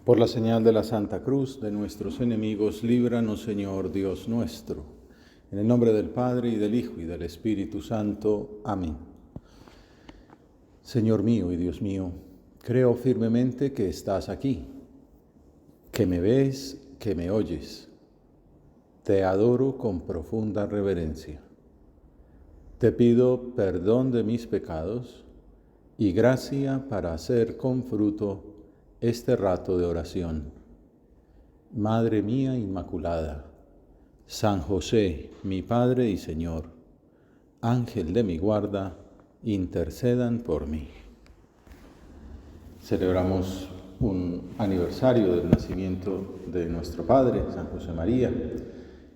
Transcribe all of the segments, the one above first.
Por la señal de la Santa Cruz de nuestros enemigos, líbranos, Señor Dios nuestro. En el nombre del Padre, y del Hijo, y del Espíritu Santo. Amén. Señor mío y Dios mío, creo firmemente que estás aquí, que me ves, que me oyes. Te adoro con profunda reverencia. Te pido perdón de mis pecados y gracia para hacer con fruto este rato de oración. Madre mía Inmaculada, San José, mi Padre y Señor, Ángel de mi guarda, intercedan por mí. Celebramos un aniversario del nacimiento de nuestro Padre, San José María.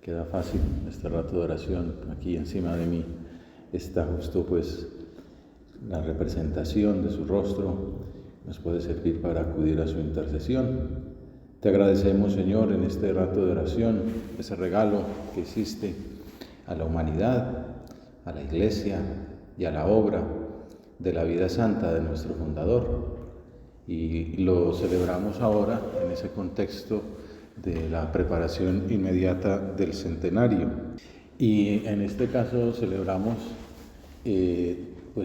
Queda fácil este rato de oración. Aquí encima de mí está justo la representación de su rostro. Nos puede servir para acudir a su intercesión. Te agradecemos, Señor, en este rato de oración, ese regalo que hiciste a la humanidad, a la Iglesia y a la obra de la vida santa de nuestro fundador. Y lo celebramos ahora en ese contexto de la preparación inmediata del centenario. Y en este caso celebramos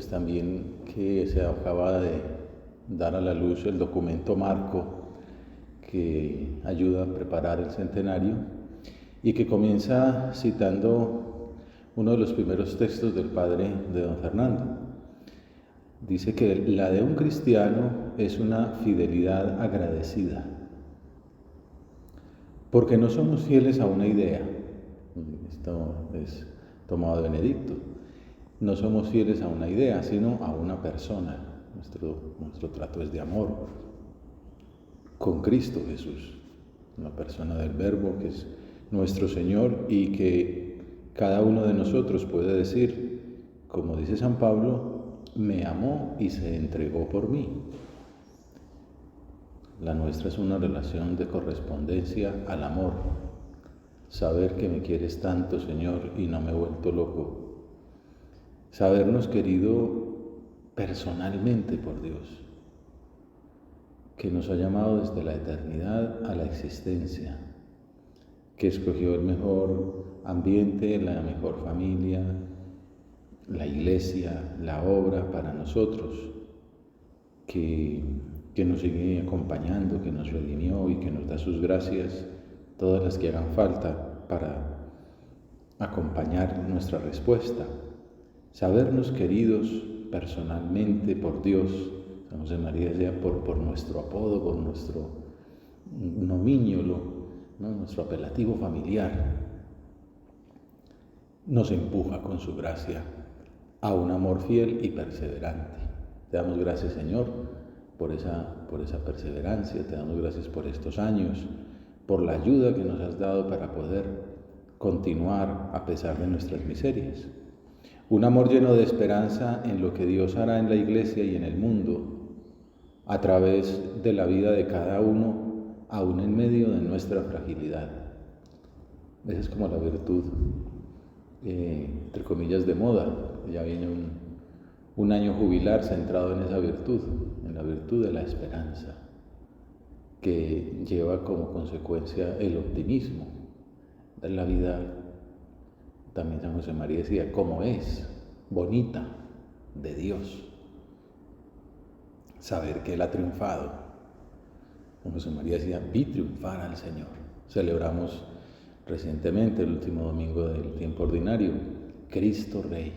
también que se acaba de dar a la luz el documento marco que ayuda a preparar el centenario y que comienza citando uno de los primeros textos del padre de don Fernando. Dice que la de un cristiano es una fidelidad agradecida, porque no somos fieles a una idea. Esto es tomado de Benedicto. No somos fieles a una idea, sino a una persona. Nuestro trato es de amor con Cristo Jesús, una persona del Verbo que es nuestro Señor y que cada uno de nosotros puede decir, como dice San Pablo, me amó y se entregó por mí. La nuestra es una relación de correspondencia al amor. Saber que me quieres tanto, Señor, y no me he vuelto loco. Sabernos querido personalmente por Dios, que nos ha llamado desde la eternidad a la existencia, que escogió el mejor ambiente, la mejor familia, la iglesia, la obra para nosotros, que nos sigue acompañando, que nos redimió y que nos da sus gracias, todas las que hagan falta para acompañar nuestra respuesta. Sabernos queridos personalmente por Dios, San José María sea por nuestro apodo, por nuestro nominio, ¿no? Nuestro apelativo familiar, nos empuja con su gracia a un amor fiel y perseverante. Te damos gracias, Señor, por esa perseverancia, te damos gracias por estos años, por la ayuda que nos has dado para poder continuar a pesar de nuestras miserias. Un amor lleno de esperanza en lo que Dios hará en la Iglesia y en el mundo, a través de la vida de cada uno, aún en medio de nuestra fragilidad. Esa es como la virtud, entre comillas, de moda. Ya viene un año jubilar centrado en esa virtud, en la virtud de la esperanza, que lleva como consecuencia el optimismo. De la vida, también San José María decía, como es, bonita, de Dios. Saber que Él ha triunfado. San José María decía, vi triunfar al Señor. Celebramos recientemente, el último domingo del tiempo ordinario, Cristo Rey.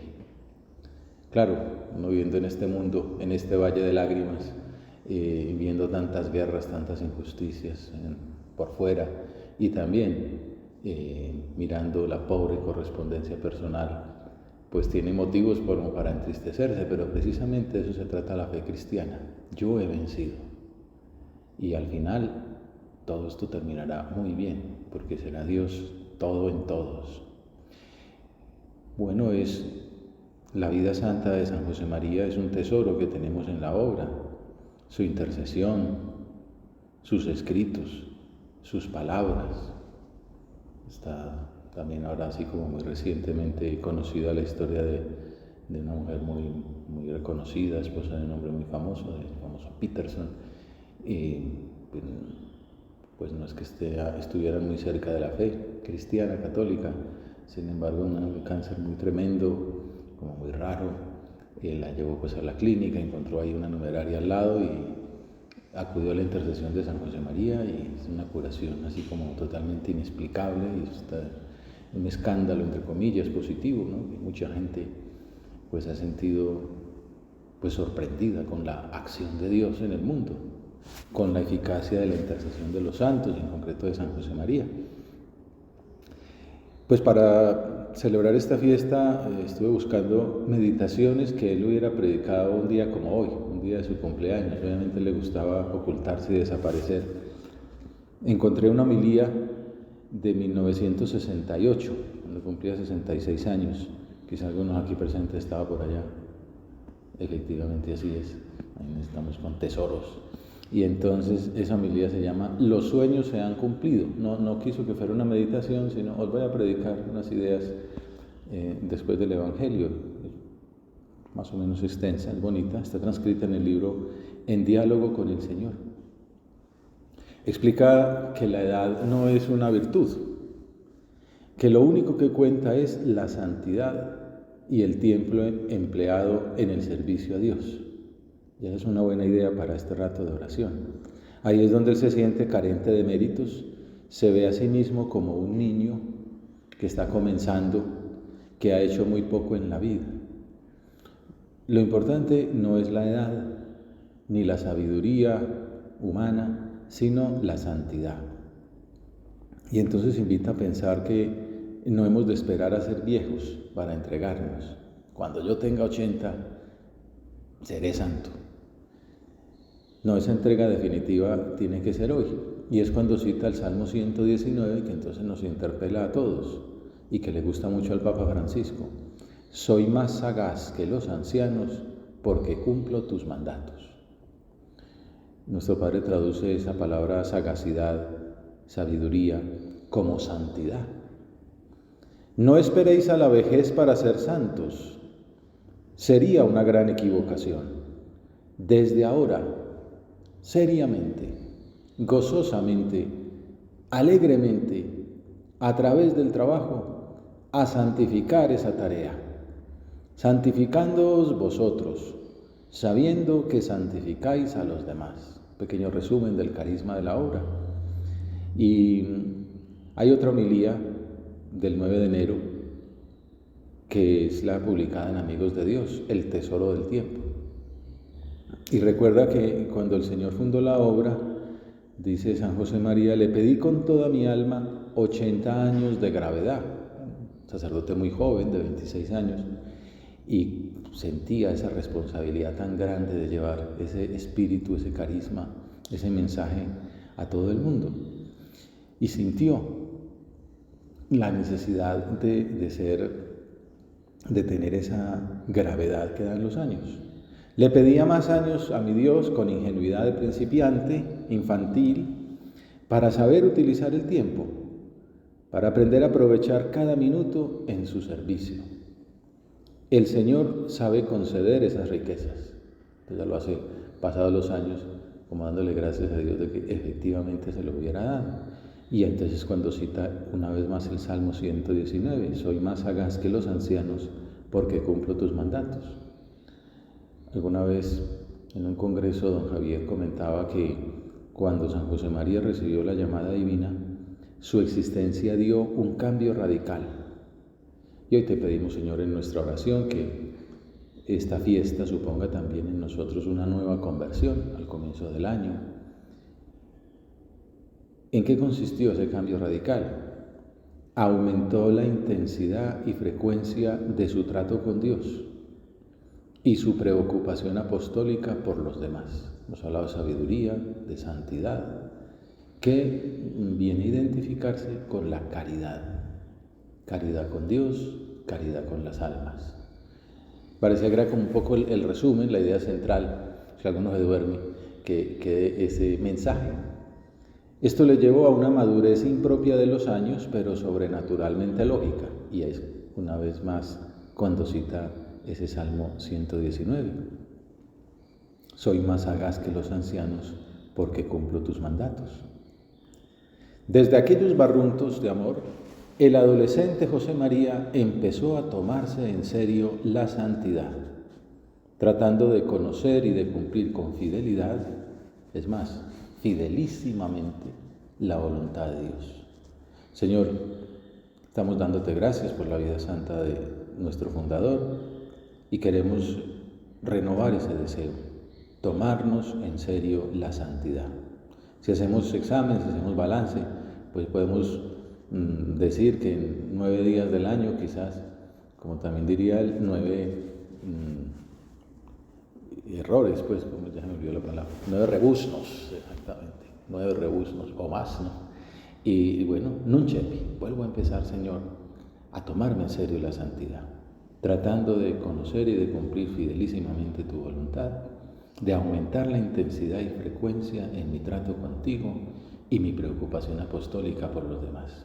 Claro, uno viviendo en este mundo, en este valle de lágrimas, viendo tantas guerras, tantas injusticias por fuera, y también mirando la pobre correspondencia personal, pues tiene motivos para entristecerse, pero precisamente de eso se trata la fe cristiana. Yo he vencido. Y al final todo esto terminará muy bien, porque será Dios todo en todos. Bueno, la vida santa de San José María es un tesoro que tenemos en la obra, su intercesión, sus escritos, sus palabras. Está también ahora así como muy recientemente conocida la historia de una mujer muy reconocida, esposa de un hombre muy famoso, el famoso Peterson, pues no es que estuvieran muy cerca de la fe cristiana, católica. Sin embargo, un cáncer muy tremendo, como muy raro. La llevó pues a la clínica, encontró ahí una numeraria al lado y acudió a la intercesión de San José María, y es una curación así como totalmente inexplicable, y está un escándalo, entre comillas, positivo, ¿no? Y mucha gente pues ha sentido pues sorprendida con la acción de Dios en el mundo, con la eficacia de la intercesión de los santos, y en concreto de San José María. Pues para celebrar esta fiesta estuve buscando meditaciones que él hubiera predicado un día como hoy, un día de su cumpleaños. Obviamente le gustaba ocultarse y desaparecer. Encontré una homilía de 1968, cuando cumplía 66 años. Quizá algunos aquí presentes estaban por allá. Efectivamente así es. Ahí estamos con tesoros. Y entonces esa homilía se llama Los sueños se han cumplido. No quiso que fuera una meditación, sino os voy a predicar unas ideas después del Evangelio, más o menos extensa, es bonita, está transcrita en el libro En diálogo con el Señor. Explica que la edad no es una virtud, que lo único que cuenta es la santidad y el tiempo empleado en el servicio a Dios. Ya es una buena idea para este rato de oración. Ahí es donde él se siente carente de méritos, se ve a sí mismo como un niño que está comenzando, que ha hecho muy poco en la vida. Lo importante no es la edad, ni la sabiduría humana, sino la santidad. Y entonces invita a pensar que no hemos de esperar a ser viejos para entregarnos. Cuando yo tenga 80, seré santo. No, esa entrega definitiva tiene que ser hoy. Y es cuando cita el Salmo 119, que entonces nos interpela a todos y que le gusta mucho al Papa Francisco. Soy más sagaz que los ancianos porque cumplo tus mandatos. Nuestro Padre traduce esa palabra sagacidad, sabiduría, como santidad. No esperéis a la vejez para ser santos. Sería una gran equivocación. Desde ahora, seriamente, gozosamente, alegremente, a través del trabajo, a santificar esa tarea, santificándoos vosotros, sabiendo que santificáis a los demás. Pequeño resumen del carisma de la obra. Y hay otra homilía del 9 de enero, que es la publicada en Amigos de Dios, El tesoro del tiempo. Y recuerda que cuando el Señor fundó la obra, dice San José María, le pedí con toda mi alma 80 años de gravedad. Un sacerdote muy joven, de 26 años, y sentía esa responsabilidad tan grande de llevar ese espíritu, ese carisma, ese mensaje a todo el mundo. Y sintió la necesidad de tener esa gravedad que dan los años. Le pedía más años a mi Dios con ingenuidad de principiante, infantil, para saber utilizar el tiempo, para aprender a aprovechar cada minuto en su servicio. El Señor sabe conceder esas riquezas. Entonces ya lo hace pasados los años, como dándole gracias a Dios de que efectivamente se lo hubiera dado. Y entonces cuando cita una vez más el Salmo 119, soy más sagaz que los ancianos porque cumplo tus mandatos. Alguna vez en un congreso don Javier comentaba que cuando San José María recibió la llamada divina, su existencia dio un cambio radical. Y hoy te pedimos, Señor, en nuestra oración que esta fiesta suponga también en nosotros una nueva conversión al comienzo del año. ¿En qué consistió ese cambio radical? Aumentó la intensidad y frecuencia de su trato con Dios y su preocupación apostólica por los demás. Hemos hablado de sabiduría, de santidad, que viene a identificarse con la caridad. Caridad con Dios, caridad con las almas. Parecía que era como un poco el resumen, la idea central, si alguno se duerme, que quede ese mensaje. Esto le llevó a una madurez impropia de los años, pero sobrenaturalmente lógica. Y es una vez más cuando cita ese Salmo 119. Soy más sagaz que los ancianos porque cumplo tus mandatos. Desde aquellos barruntos de amor, el adolescente José María empezó a tomarse en serio la santidad, tratando de conocer y de cumplir con fidelidad, es más, fidelísimamente, la voluntad de Dios. Señor, estamos dándote gracias por la vida santa de nuestro fundador y queremos renovar ese deseo, tomarnos en serio la santidad. Si hacemos exámenes, si hacemos balance, pues podemos decir que en 9 días del año, quizás, como también diría él, 9 errores, pues, como ya se me olvidó la palabra, 9 rebuznos, exactamente, 9 rebuznos o más, ¿no? Y bueno, nunchepi, vuelvo a empezar, Señor, a tomarme en serio la santidad, tratando de conocer y de cumplir fidelísimamente tu voluntad, de aumentar la intensidad y frecuencia en mi trato contigo y mi preocupación apostólica por los demás.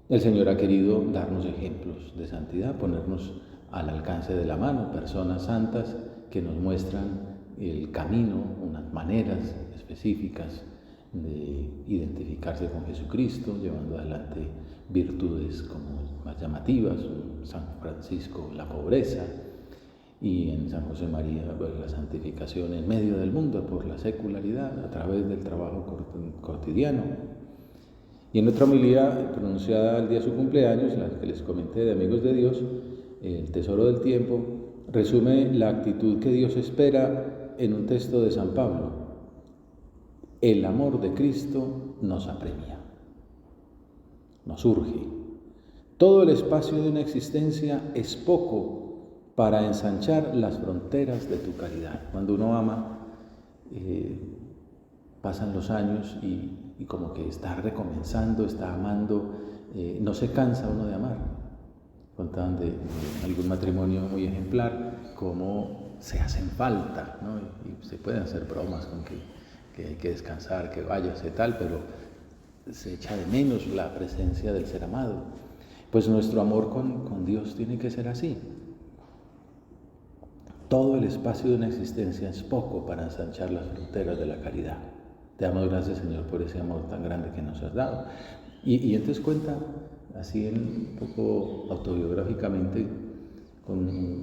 El Señor ha querido darnos ejemplos de santidad, ponernos al alcance de la mano, personas santas que nos muestran el camino, unas maneras específicas de identificarse con Jesucristo, llevando adelante virtudes como más llamativas, San Francisco la pobreza, y en San José María pues, la santificación en medio del mundo por la secularidad, a través del trabajo cotidiano. Y en otra homilía pronunciada el día de su cumpleaños, la que les comenté de Amigos de Dios, el Tesoro del Tiempo, resume la actitud que Dios espera en un texto de San Pablo. El amor de Cristo nos apremia, nos urge. Todo el espacio de una existencia es poco para ensanchar las fronteras de tu caridad. Cuando uno ama, pasan los años y como que está recomenzando, está amando, no se cansa uno de amar. Contaban de algún matrimonio muy ejemplar, cómo se hacen falta, ¿no? Y se pueden hacer bromas con que hay que descansar, que váyase tal, pero se echa de menos la presencia del ser amado. Pues nuestro amor con Dios tiene que ser así. Todo el espacio de una existencia es poco para ensanchar las fronteras de la caridad. Te damos gracias, Señor, por ese amor tan grande que nos has dado. Y entonces cuenta, así un poco autobiográficamente, con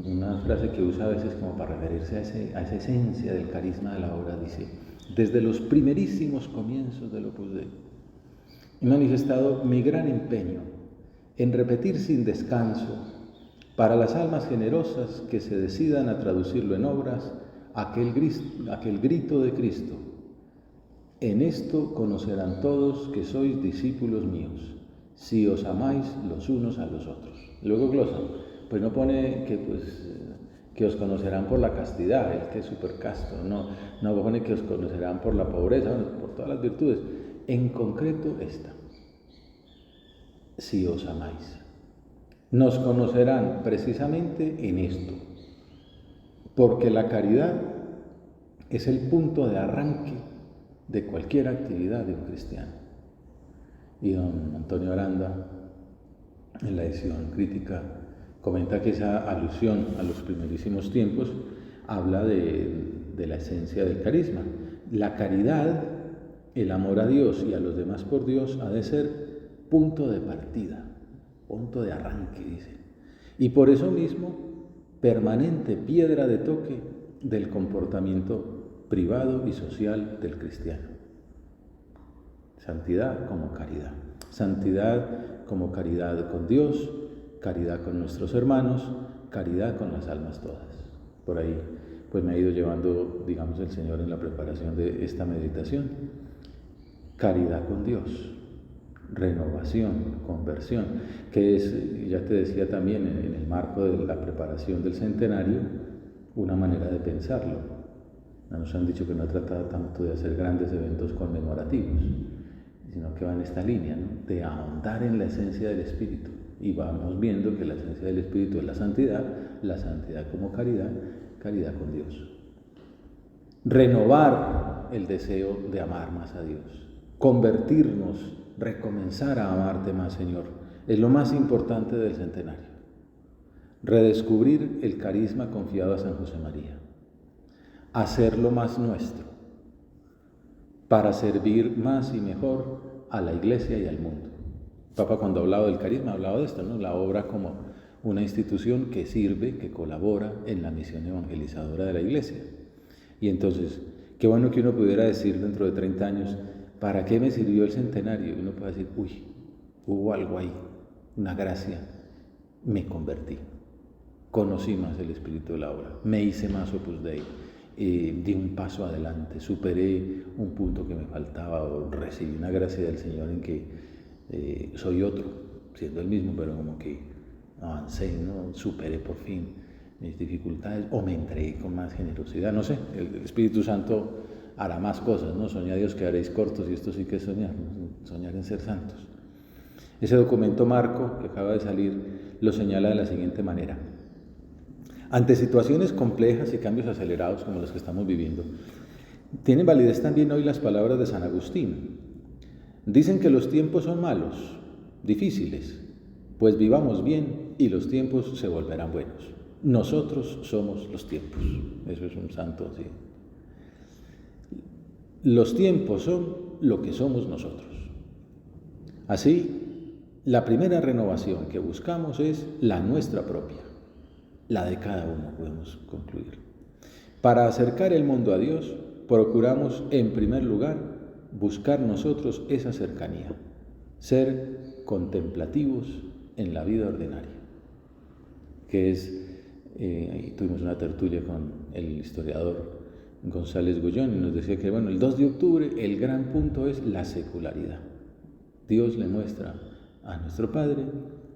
una frase que usa a veces como para referirse a esa esencia del carisma de la obra. Dice: desde los primerísimos comienzos del Opus Dei he manifestado mi gran empeño en repetir sin descanso, para las almas generosas que se decidan a traducirlo en obras, aquel grito de Cristo: en esto conocerán todos que sois discípulos míos, si os amáis los unos a los otros. Luego glosa, pues no pone que os conocerán por la castidad, el que es súper casto, no pone que os conocerán por la pobreza, por todas las virtudes. En concreto esta: si os amáis. Nos conocerán precisamente en esto, porque la caridad es el punto de arranque de cualquier actividad de un cristiano. Y don Antonio Aranda, en la edición crítica, comenta que esa alusión a los primerísimos tiempos habla de la esencia del carisma. La caridad, el amor a Dios y a los demás por Dios, ha de ser punto de partida, punto de arranque, dice. Y por eso mismo, permanente piedra de toque del comportamiento privado y social del cristiano. Santidad como caridad. Santidad como caridad con Dios, caridad con nuestros hermanos, caridad con las almas todas. Por ahí, pues me ha ido llevando, digamos, el Señor en la preparación de esta meditación. Caridad con Dios, renovación, conversión, que es, ya te decía también, en el marco de la preparación del centenario, una manera de pensarlo. Nos han dicho que no trata tanto de hacer grandes eventos conmemorativos, sino que va en esta línea, ¿no?, de ahondar en la esencia del Espíritu. Y vamos viendo que la esencia del Espíritu es la santidad como caridad, caridad con Dios. Renovar el deseo de amar más a Dios, convertirnos, recomenzar a amarte más, Señor, es lo más importante del centenario. Redescubrir el carisma confiado a San José María, hacerlo más nuestro, para servir más y mejor a la Iglesia y al mundo. El Papa, cuando hablaba del carisma, hablaba de esto, ¿no? La obra como una institución que sirve, que colabora en la misión evangelizadora de la Iglesia. Y entonces, qué bueno que uno pudiera decir dentro de 30 años, ¿para qué me sirvió el centenario? Y uno puede decir, uy, hubo algo ahí, una gracia, me convertí, conocí más el espíritu de la obra, me hice más Opus Dei, di un paso adelante, superé un punto que me faltaba, o recibí una gracia del Señor en que soy otro, siendo el mismo, pero como que avancé, ¿no? Superé por fin mis dificultades, o me entregué con más generosidad, no sé, el Espíritu Santo hará más cosas, ¿no? Soñad Dios que haréis cortos, y esto sí que es soñar, ¿no? Soñar en ser santos. Ese documento marco que acaba de salir lo señala de la siguiente manera: ante situaciones complejas y cambios acelerados como los que estamos viviendo, tienen validez también hoy las palabras de San Agustín. Dicen que los tiempos son malos, difíciles, pues vivamos bien y los tiempos se volverán buenos. Nosotros somos los tiempos. Eso es un santo, sí. Los tiempos son lo que somos nosotros. Así, la primera renovación que buscamos es la nuestra propia, la de cada uno, podemos concluir. Para acercar el mundo a Dios, procuramos, en primer lugar, buscar nosotros esa cercanía, ser contemplativos en la vida ordinaria, que es, tuvimos una tertulia con el historiador González Goyón y nos decía que, bueno, el 2 de octubre el gran punto es la secularidad. Dios le muestra a nuestro Padre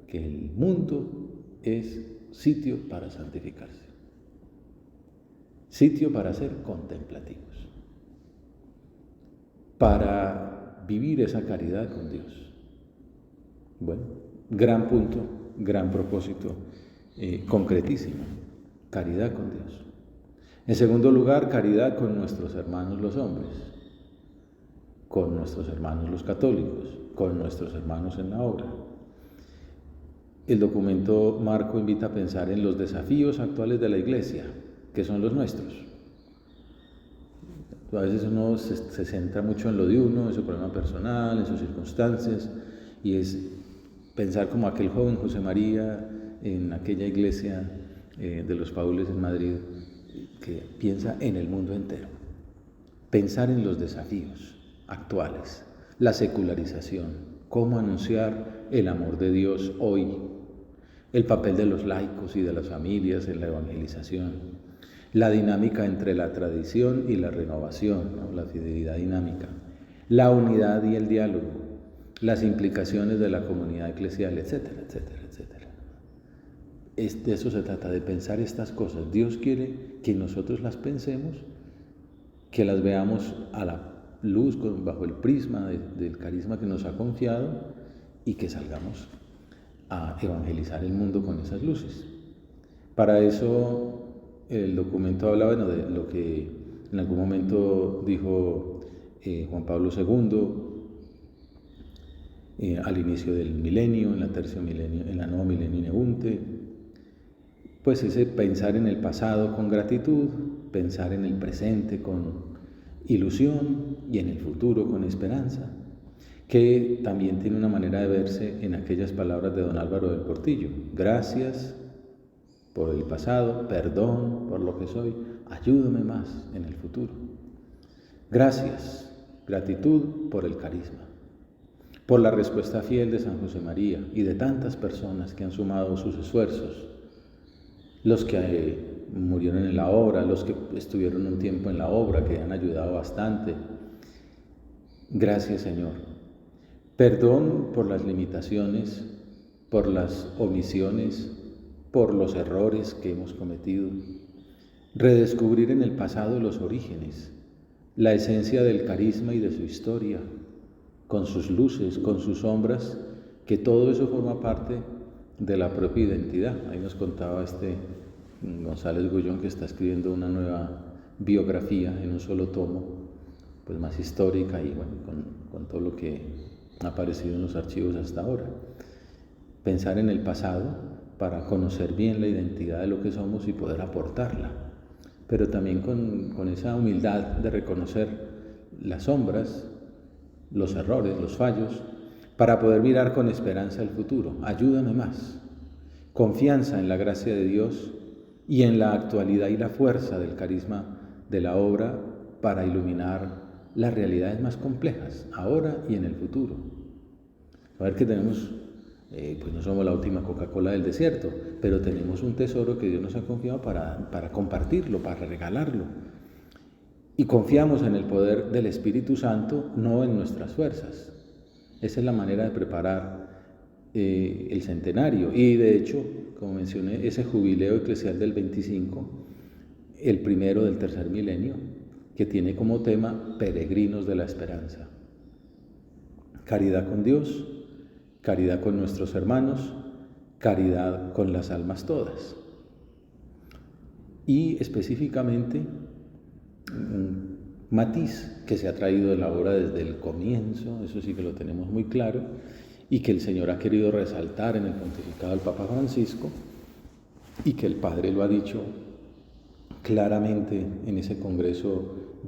que el mundo es sitio para santificarse, sitio para ser contemplativos, para vivir esa caridad con Dios. Bueno, gran punto, gran propósito, concretísimo, caridad con Dios. En segundo lugar, caridad con nuestros hermanos los hombres, con nuestros hermanos los católicos, con nuestros hermanos en la obra. El documento marco invita a pensar en los desafíos actuales de la Iglesia, que son los nuestros. A veces uno se centra mucho en lo de uno, en su problema personal, en sus circunstancias, y es pensar como aquel joven José María en aquella iglesia de los Paules en Madrid, que piensa en el mundo entero. Pensar en los desafíos actuales, la secularización, cómo anunciar el amor de Dios hoy, el papel de los laicos y de las familias en la evangelización, la dinámica entre la tradición y la renovación, ¿no? La fidelidad dinámica, la unidad y el diálogo, las implicaciones de la comunidad eclesial, etcétera, etcétera, etcétera. De eso se trata, de pensar estas cosas. Dios quiere que nosotros las pensemos, que las veamos a la luz, bajo el prisma del carisma que nos ha confiado, y que salgamos a evangelizar el mundo con esas luces. Para eso el documento habla, bueno, de lo que en algún momento dijo Juan Pablo II al inicio del milenio, en la tercio milenio, en la nueva milenio ineunte, pues ese pensar en el pasado con gratitud, pensar en el presente con ilusión y en el futuro con esperanza, que también tiene una manera de verse en aquellas palabras de don Álvaro del Portillo: gracias por el pasado, perdón por lo que soy, ayúdame más en el futuro. Gracias, gratitud por el carisma, por la respuesta fiel de San José María y de tantas personas que han sumado sus esfuerzos, los que murieron en la obra, los que estuvieron un tiempo en la obra, que han ayudado bastante. Gracias, Señor. Perdón por las limitaciones, por las omisiones, por los errores que hemos cometido. Redescubrir en el pasado los orígenes, la esencia del carisma y de su historia, con sus luces, con sus sombras, que todo eso forma parte de la propia identidad. Ahí nos contaba González Goyón, que está escribiendo una nueva biografía en un solo tomo, pues más histórica y bueno, con todo lo que ha aparecido en los archivos hasta ahora. Pensar en el pasado para conocer bien la identidad de lo que somos y poder aportarla, pero también con esa humildad de reconocer las sombras, los errores, los fallos, para poder mirar con esperanza el futuro. Ayúdame más. Confianza en la gracia de Dios y en la actualidad y la fuerza del carisma de la obra para iluminar las realidades más complejas, ahora y en el futuro. Saber que tenemos, pues no somos la última Coca-Cola del desierto, pero tenemos un tesoro que Dios nos ha confiado para compartirlo, para regalarlo. Y confiamos en el poder del Espíritu Santo, no en nuestras fuerzas. Esa es la manera de preparar el centenario. Y de hecho, como mencioné, ese jubileo eclesial del 25, el primero del tercer milenio, que tiene como tema peregrinos de la esperanza. Caridad con Dios, caridad con nuestros hermanos, caridad con las almas todas. Y específicamente un matiz que se ha traído de la obra desde el comienzo, eso sí que lo tenemos muy claro, y que el Señor ha querido resaltar en el pontificado del Papa Francisco, y que el Padre lo ha dicho claramente en ese congreso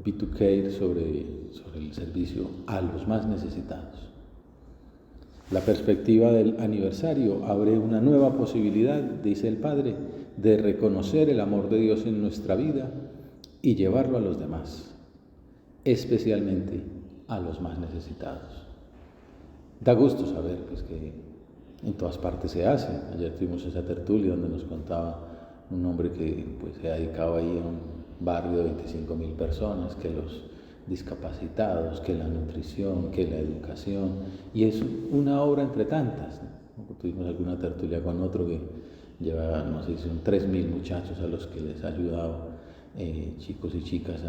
B2Care sobre el servicio a los más necesitados. La perspectiva del aniversario abre una nueva posibilidad, dice el Padre, de reconocer el amor de Dios en nuestra vida y llevarlo a los demás, especialmente a los más necesitados. Da gusto saber pues, que en todas partes se hace. Ayer tuvimos esa tertulia donde nos contaba un hombre que pues, se ha dedicado ahí a un barrio de 25,000 personas, que los discapacitados, que la nutrición, que la educación, y es una obra entre tantas, ¿no? Tuvimos alguna tertulia con otro que lleva, no sé, son 3,000 muchachos a los que les ha ayudado, chicos y chicas,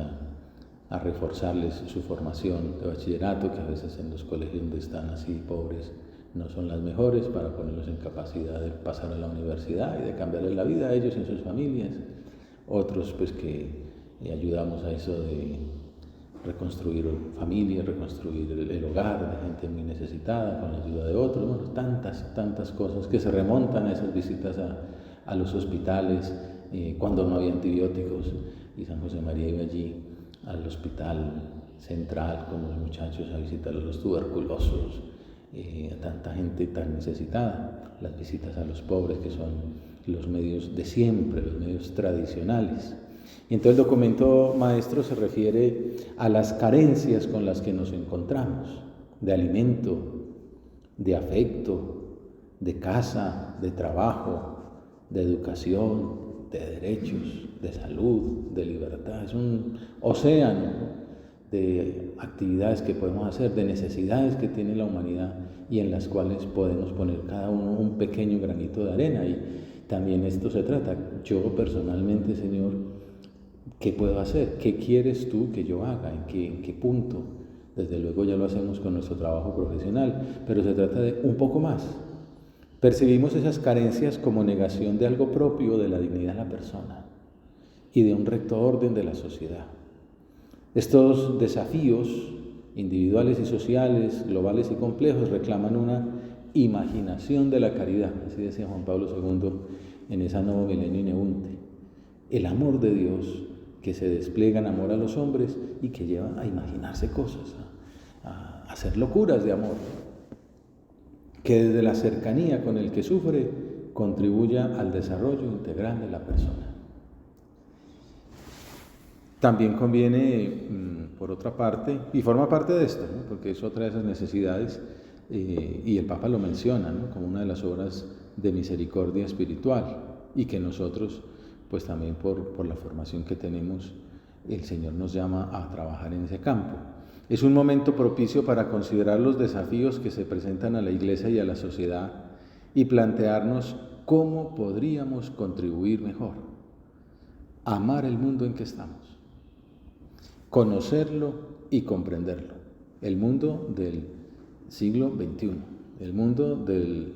a reforzarles su formación de bachillerato, que a veces en los colegios donde están así pobres no son las mejores, para ponerlos en capacidad de pasar a la universidad y de cambiarles la vida a ellos y a sus familias. Otros pues que ayudamos a eso de reconstruir familias, reconstruir el hogar de gente muy necesitada con la ayuda de otros. Bueno, tantas cosas que se remontan a esas visitas a los hospitales cuando no había antibióticos, y San José María iba allí al hospital central con los muchachos a visitar a los tuberculosos, a tanta gente tan necesitada, las visitas a los pobres, que son los medios de siempre, los medios tradicionales. Y entonces el documento maestro se refiere a las carencias con las que nos encontramos, de alimento, de afecto, de casa, de trabajo, de educación, de derechos, de salud, de libertad. Es un océano de actividades que podemos hacer, de necesidades que tiene la humanidad y en las cuales podemos poner cada uno un pequeño granito de arena. Y también esto se trata. Yo personalmente, Señor, ¿qué puedo hacer? ¿Qué quieres tú que yo haga? ¿En qué punto? Desde luego ya lo hacemos con nuestro trabajo profesional, pero se trata de un poco más. Percibimos esas carencias como negación de algo propio de la dignidad de la persona y de un recto orden de la sociedad. Estos desafíos individuales y sociales, globales y complejos, reclaman una imaginación de la caridad, así decía Juan Pablo II en esa Novo Milenio Ineunte. El amor de Dios que se despliega en amor a los hombres y que lleva a imaginarse cosas, a hacer locuras de amor, que desde la cercanía con el que sufre contribuya al desarrollo integral de la persona. También conviene, por otra parte, y forma parte de esto, ¿no? Porque es otra de esas necesidades, y el Papa lo menciona, ¿no? Como una de las obras de misericordia espiritual, y que nosotros, pues también por la formación que tenemos, el Señor nos llama a trabajar en ese campo. Es un momento propicio para considerar los desafíos que se presentan a la Iglesia y a la sociedad y plantearnos cómo podríamos contribuir mejor. Amar el mundo en que estamos, conocerlo y comprenderlo. El mundo del siglo XXI, el mundo del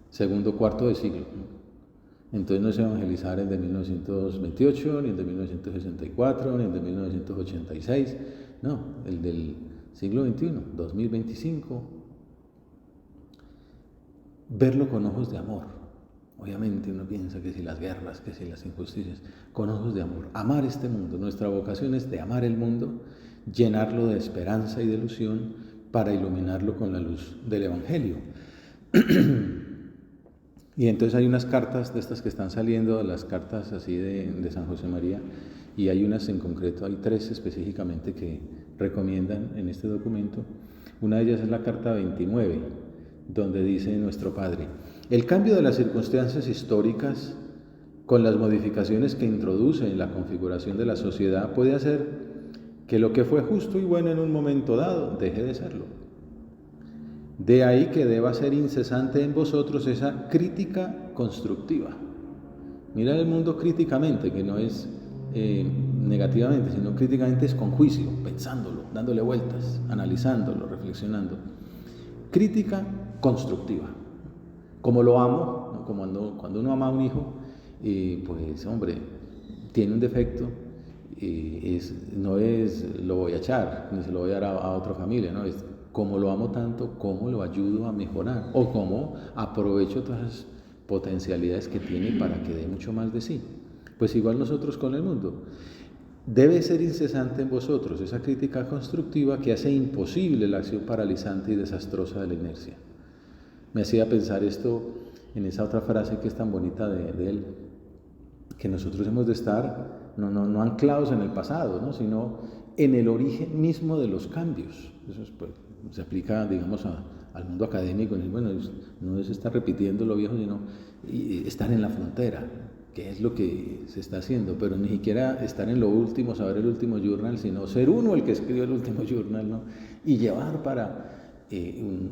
segundo cuarto de siglo. Entonces no es evangelizar el de 1928, ni el de 1964, ni el de 1986, no, el del siglo XXI, 2025. Verlo con ojos de amor, Obviamente uno piensa que si las guerras, que si las injusticias, con ojos de amor. Amar este mundo. Nuestra vocación es de amar el mundo, llenarlo de esperanza y de ilusión para iluminarlo con la luz del Evangelio. Y entonces hay unas cartas de estas que están saliendo, las cartas así de San José María, y hay unas en concreto, hay 3 específicamente que recomiendan en este documento. Una de ellas es la carta 29, donde dice nuestro Padre: el cambio de las circunstancias históricas, con las modificaciones que introduce en la configuración de la sociedad, puede hacer que lo que fue justo y bueno en un momento dado deje de serlo. De ahí que deba ser incesante en vosotros esa crítica constructiva. Mirar el mundo críticamente, que no es negativamente, sino críticamente es con juicio, pensándolo, dándole vueltas, analizándolo, reflexionando. Crítica constructiva. Como lo amo, ¿no? Como cuando uno ama a un hijo, pues hombre, tiene un defecto, no es lo voy a echar, ni se lo voy a dar a otra familia, ¿no? Es como lo amo tanto, cómo lo ayudo a mejorar, o cómo aprovecho todas las potencialidades que tiene para que dé mucho más de sí. Pues igual nosotros con el mundo. Debe ser incesante en vosotros esa crítica constructiva que hace imposible la acción paralizante y desastrosa de la inercia. Me hacía pensar esto en esa otra frase que es tan bonita de él, que nosotros hemos de estar no anclados en el pasado, ¿no? Sino en el origen mismo de los cambios. Eso es, pues, se aplica, digamos, al mundo académico. Bueno, no es estar repitiendo lo viejo, sino estar en la frontera, que es lo que se está haciendo, pero ni siquiera estar en lo último, saber el último journal, sino ser uno el que escribe el último journal, ¿no? Y llevar para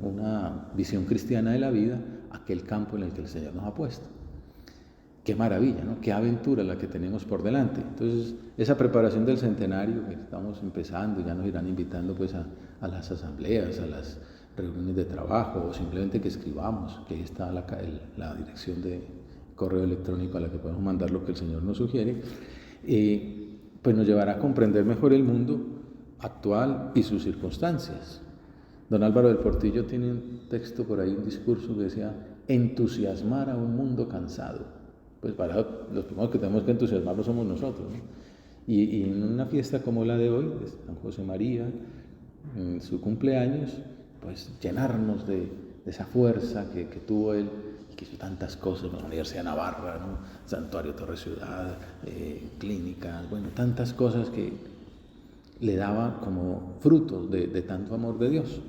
una visión cristiana de la vida aquel campo en el que el Señor nos ha puesto. Qué maravilla, ¿no? Qué aventura la que tenemos por delante. Entonces, esa preparación del centenario que estamos empezando, ya nos irán invitando pues a las asambleas, a las reuniones de trabajo, o simplemente que escribamos, que ahí está la dirección de correo electrónico a la que podemos mandar lo que el Señor nos sugiere, pues nos llevará a comprender mejor el mundo actual y sus circunstancias. Don Álvaro del Portillo tiene un texto por ahí, un discurso que decía: entusiasmar a un mundo cansado. Pues para los primeros que tenemos que entusiasmarlo somos nosotros, ¿no? Y en una fiesta como la de hoy, de San José María, en su cumpleaños, pues llenarnos de esa fuerza que tuvo él, y que hizo tantas cosas, la Universidad de Navarra, ¿no? Santuario Torre Ciudad, clínicas, bueno, tantas cosas que le daba como frutos de tanto amor de Dios.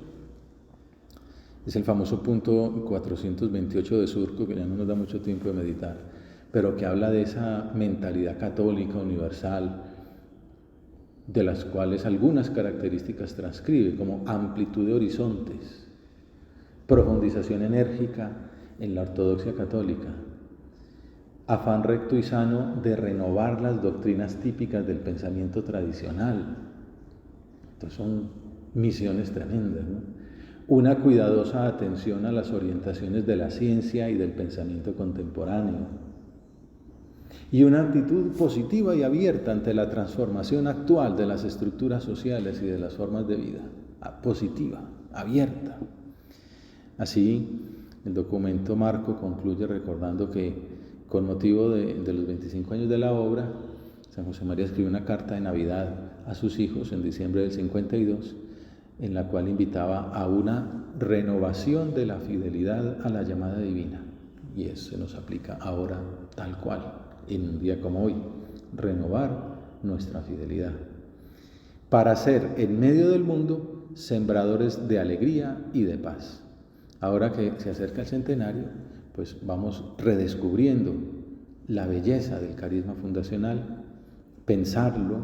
Es el famoso punto 428 de Surco, que ya no nos da mucho tiempo de meditar, pero que habla de esa mentalidad católica universal, de las cuales algunas características transcribe, como amplitud de horizontes, profundización enérgica en la ortodoxia católica, afán recto y sano de renovar las doctrinas típicas del pensamiento tradicional. Entonces son misiones tremendas, ¿no? Una cuidadosa atención a las orientaciones de la ciencia y del pensamiento contemporáneo, y una actitud positiva y abierta ante la transformación actual de las estructuras sociales y de las formas de vida. Positiva, abierta. Así, el documento marco concluye recordando que, con motivo de los 25 años de la obra, San José María escribió una carta de Navidad a sus hijos en diciembre del 52, en la cual invitaba a una renovación de la fidelidad a la llamada divina. Y eso se nos aplica ahora tal cual, en un día como hoy, renovar nuestra fidelidad, para ser en medio del mundo sembradores de alegría y de paz. Ahora que se acerca el centenario, pues vamos redescubriendo la belleza del carisma fundacional, pensarlo,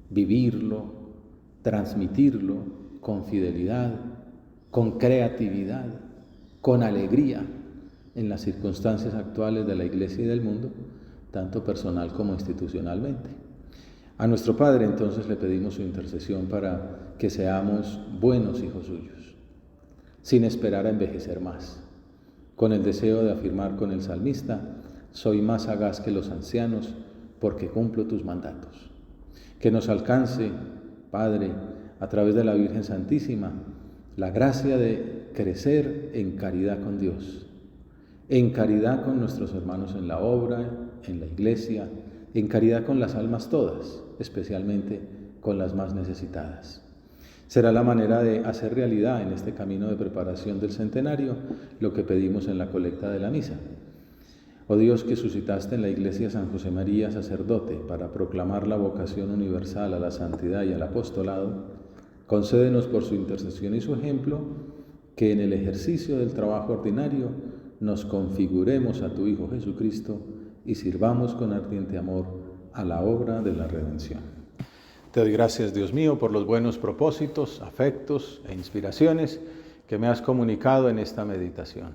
vivirlo, transmitirlo con fidelidad, con creatividad, con alegría en las circunstancias actuales de la Iglesia y del mundo, tanto personal como institucionalmente. A nuestro Padre entonces le pedimos su intercesión para que seamos buenos hijos suyos, sin esperar a envejecer más, con el deseo de afirmar con el salmista: soy más sagaz que los ancianos porque cumplo tus mandatos. Que nos alcance, Padre, a través de la Virgen Santísima, la gracia de crecer en caridad con Dios, en caridad con nuestros hermanos en la obra, en la iglesia, en caridad con las almas todas, especialmente con las más necesitadas. Será la manera de hacer realidad en este camino de preparación del centenario lo que pedimos en la colecta de la misa. Oh Dios, que suscitaste en la Iglesia San José María, sacerdote, para proclamar la vocación universal a la santidad y al apostolado, concédenos por su intercesión y su ejemplo, que en el ejercicio del trabajo ordinario nos configuremos a tu Hijo Jesucristo y sirvamos con ardiente amor a la obra de la redención. Te doy gracias, Dios mío, por los buenos propósitos, afectos e inspiraciones que me has comunicado en esta meditación.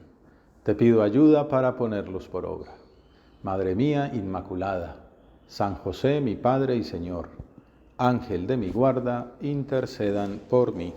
Te pido ayuda para ponerlos por obra. Madre mía Inmaculada, San José, mi Padre y Señor, Ángel de mi guarda, intercedan por mí.